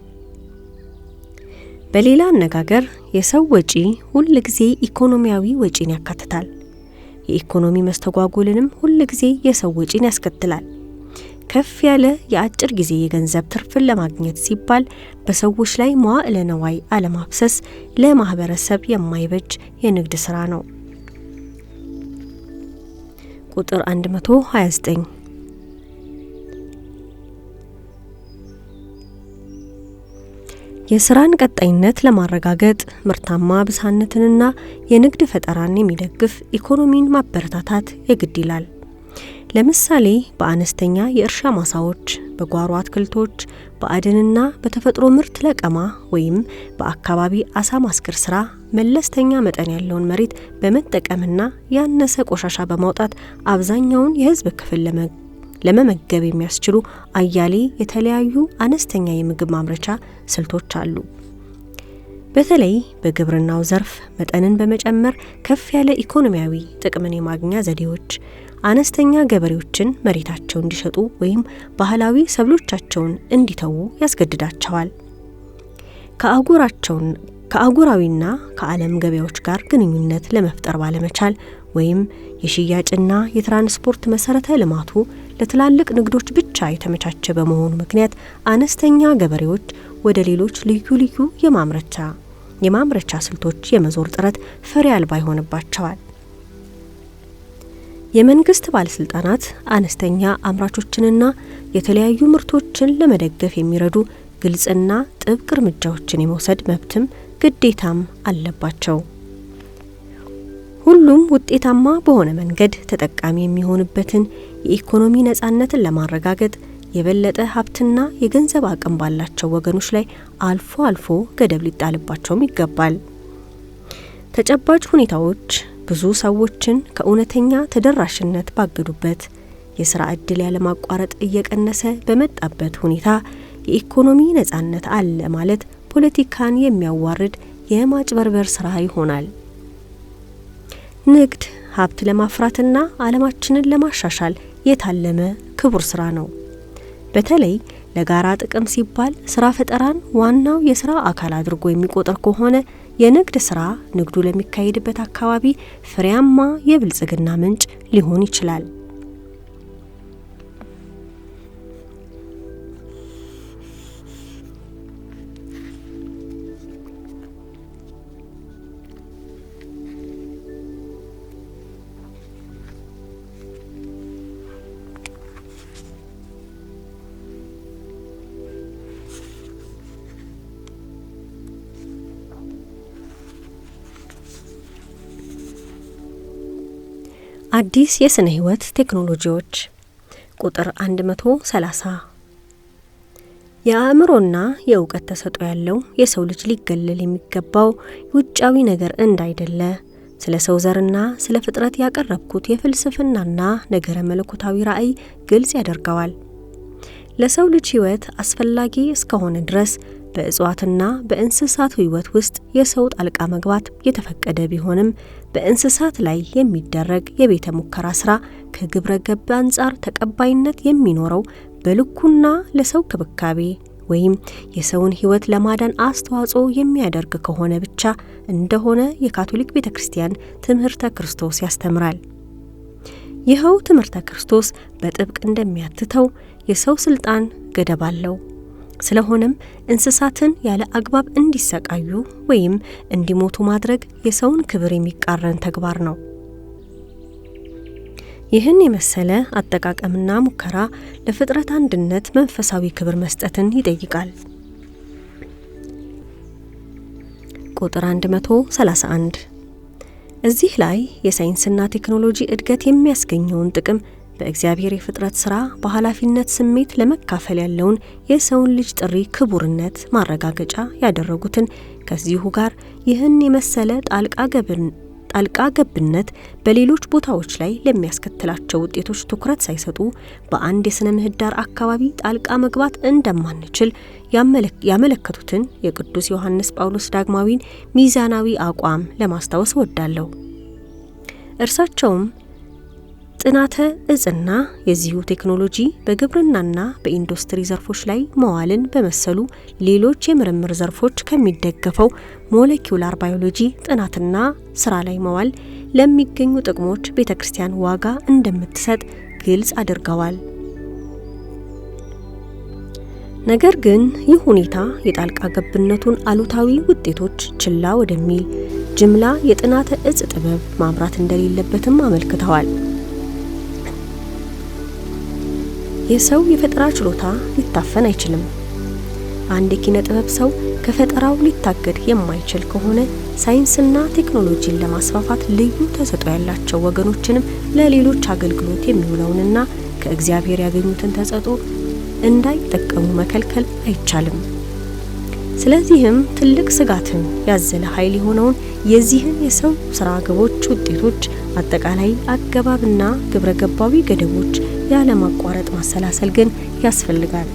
በሌላ አነጋገር የሰው ወጪ ሁልጊዜ ኢኮኖሚያዊ ወጪን ያካትታል። የኢኮኖሚ መስተጓጎልንም ሁልጊዜ የሰው ወጪን ያስከትላል። ከፍ ያለ የአጭር ጊዜ የገንዘብ ትርፍን ለማግኘት ሲባል በሰዎች ላይ መዋዕለ ነዋይ አለማፍሰስ ለማህበረሰብ የማይበጅ የንግድ ስራ ነው። ቁጥር 129 የስራን ቀጣይነት ለማረጋገጥ ምርታማ ብዝሃነትንና የንግድ ፈጠራን የሚደግፍ ኢኮኖሚን ማበረታታት የግድ ይላል። ለምሳሌ በአነስተኛ የእርሻ ማሳዎች፣ በጓሮ አትክልቶች፣ በአደንና በተፈጥሮ ምርት ለቀማ ወይም በአካባቢ አሳ ማስገር ስራ መለስተኛ መጠን ያለውን መሬት በመጠቀምና ያነሰ ቆሻሻ በማውጣት አብዛኛውን የህዝብ ክፍል ለመመገብ የሚያስችሉ አያሌ የተለያዩ አነስተኛ የምግብ ማምረቻ ስልቶች አሉ። በተለይ በግብርናው ዘርፍ መጠንን በመጨመር ከፍ ያለ ኢኮኖሚያዊ ጥቅምን የማግኛ ዘዴዎች አነስተኛ ገበሬዎችን መሬታቸውን እንዲሸጡ ወይም ባህላዊ ሰብሎቻቸውን እንዲተዉ ያስገድዳቸዋል። ከአህጉራዊና ከዓለም ገበያዎች ጋር ግንኙነት ለመፍጠር ባለመቻል ወይም የሽያጭና የትራንስፖርት መሰረተ ልማቱ ለትላልቅ ንግዶች ብቻ የተመቻቸ በመሆኑ ምክንያት አነስተኛ ገበሬዎች ወደ ሌሎች ልዩ ልዩ የማምረቻ ስልቶች የመዞር ጥረት ፍሬ አልባ ይሆንባቸዋል። የመንግስት ባለስልጣናት አነስተኛ አምራቾችንና የተለያዩ ምርቶችን ለመደገፍ የሚረዱ ግልጽና ጥብቅ እርምጃዎችን የመውሰድ መብትም ግዴታም አለባቸው። ሁሉም ውጤታማ በሆነ መንገድ ተጠቃሚ የሚሆንበትን የኢኮኖሚ ነጻነትን ለማረጋገጥ የበለጠ ሀብትና የገንዘብ አቅም ባላቸው ወገኖች ላይ አልፎ አልፎ ገደብ ሊጣልባቸውም ይገባል። ተጨባጭ ሁኔታዎች ብዙ ሰዎችን ከእውነተኛ ተደራሽነት ባገዱበት፣ የሥራ ዕድል ያለማቋረጥ እየቀነሰ በመጣበት ሁኔታ የኢኮኖሚ ነጻነት አለ ማለት ፖለቲካን የሚያዋርድ የማጭበርበር ስራ ይሆናል። ንግድ ሀብት ለማፍራትና ዓለማችንን ለማሻሻል የታለመ ክቡር ስራ ነው። በተለይ ለጋራ ጥቅም ሲባል ስራ ፈጠራን ዋናው የስራ አካል አድርጎ የሚቆጠር ከሆነ የንግድ ስራ ንግዱ ለሚካሄድበት አካባቢ ፍሬያማ የብልጽግና ምንጭ ሊሆን ይችላል። አዲስ የስነ ህይወት ቴክኖሎጂዎች ቁጥር 130 የአእምሮና የእውቀት ተሰጥኦ ያለው የሰው ልጅ ሊገለል የሚገባው ውጫዊ ነገር እንዳይደለ ስለ ሰው ዘርና ስለ ፍጥረት ያቀረብኩት የፍልስፍናና ነገረ መለኮታዊ ራእይ ግልጽ ያደርገዋል። ለሰው ልጅ ህይወት አስፈላጊ እስከሆነ ድረስ በእጽዋትና በእንስሳት ሕይወት ውስጥ የሰው ጣልቃ መግባት የተፈቀደ ቢሆንም በእንስሳት ላይ የሚደረግ የቤተ ሙከራ ስራ ከግብረ ገብ አንጻር ተቀባይነት የሚኖረው በልኩና ለሰው ክብካቤ ወይም የሰውን ሕይወት ለማዳን አስተዋጽኦ የሚያደርግ ከሆነ ብቻ እንደሆነ የካቶሊክ ቤተክርስቲያን ትምህርተ ክርስቶስ ያስተምራል። ይኸው ትምህርተ ክርስቶስ በጥብቅ እንደሚያትተው የሰው ስልጣን ገደብ አለው። ስለሆነም እንስሳትን ያለ አግባብ እንዲሰቃዩ ወይም እንዲሞቱ ማድረግ የሰውን ክብር የሚቃረን ተግባር ነው። ይህን የመሰለ አጠቃቀምና ሙከራ ለፍጥረት አንድነት መንፈሳዊ ክብር መስጠትን ይጠይቃል። ቁጥር 131 እዚህ ላይ የሳይንስና ቴክኖሎጂ እድገት የሚያስገኘውን ጥቅም በእግዚአብሔር የፍጥረት ሥራ በኃላፊነት ስሜት ለመካፈል ያለውን የሰውን ልጅ ጥሪ ክቡርነት ማረጋገጫ ያደረጉትን ከዚሁ ጋር ይህን የመሰለ ጣልቃ ገብነት በሌሎች ቦታዎች ላይ ለሚያስከትላቸው ውጤቶች ትኩረት ሳይሰጡ በአንድ የሥነ ምህዳር አካባቢ ጣልቃ መግባት እንደማንችል ያመለከቱትን የቅዱስ ዮሐንስ ጳውሎስ ዳግማዊን ሚዛናዊ አቋም ለማስታወስ እወዳለሁ። እርሳቸውም ጥናተ እጽና የዚሁ ቴክኖሎጂ በግብርናና በኢንዱስትሪ ዘርፎች ላይ መዋልን በመሰሉ ሌሎች የምርምር ዘርፎች ከሚደገፈው ሞለኪውላር ባዮሎጂ ጥናትና ስራ ላይ መዋል ለሚገኙ ጥቅሞች ቤተክርስቲያን ዋጋ እንደምትሰጥ ግልጽ አድርገዋል። ነገር ግን ይህ ሁኔታ የጣልቃ ገብነቱን አሉታዊ ውጤቶች ችላ ወደሚል ጅምላ የጥናተ እጽ ጥበብ ማምራት እንደሌለበትም አመልክተዋል። የሰው የፈጠራ ችሎታ ሊታፈን አይችልም። አንድ የኪነ ጥበብ ሰው ከፈጠራው ሊታገድ የማይችል ከሆነ ሳይንስና ቴክኖሎጂን ለማስፋፋት ልዩ ተሰጥኦ ያላቸው ወገኖችንም ለሌሎች አገልግሎት የሚውለውንና ከእግዚአብሔር ያገኙትን ተሰጥኦ እንዳይጠቀሙ መከልከል አይቻልም። ስለዚህም ትልቅ ስጋትን ያዘለ ኃይል የሆነውን የዚህን የሰው ስራ ግቦች ውጤቶች አጠቃላይ አገባብና ግብረ ገባዊ ገደቦች ያለማቋረጥ ማሰላሰል ግን ያስፈልጋል።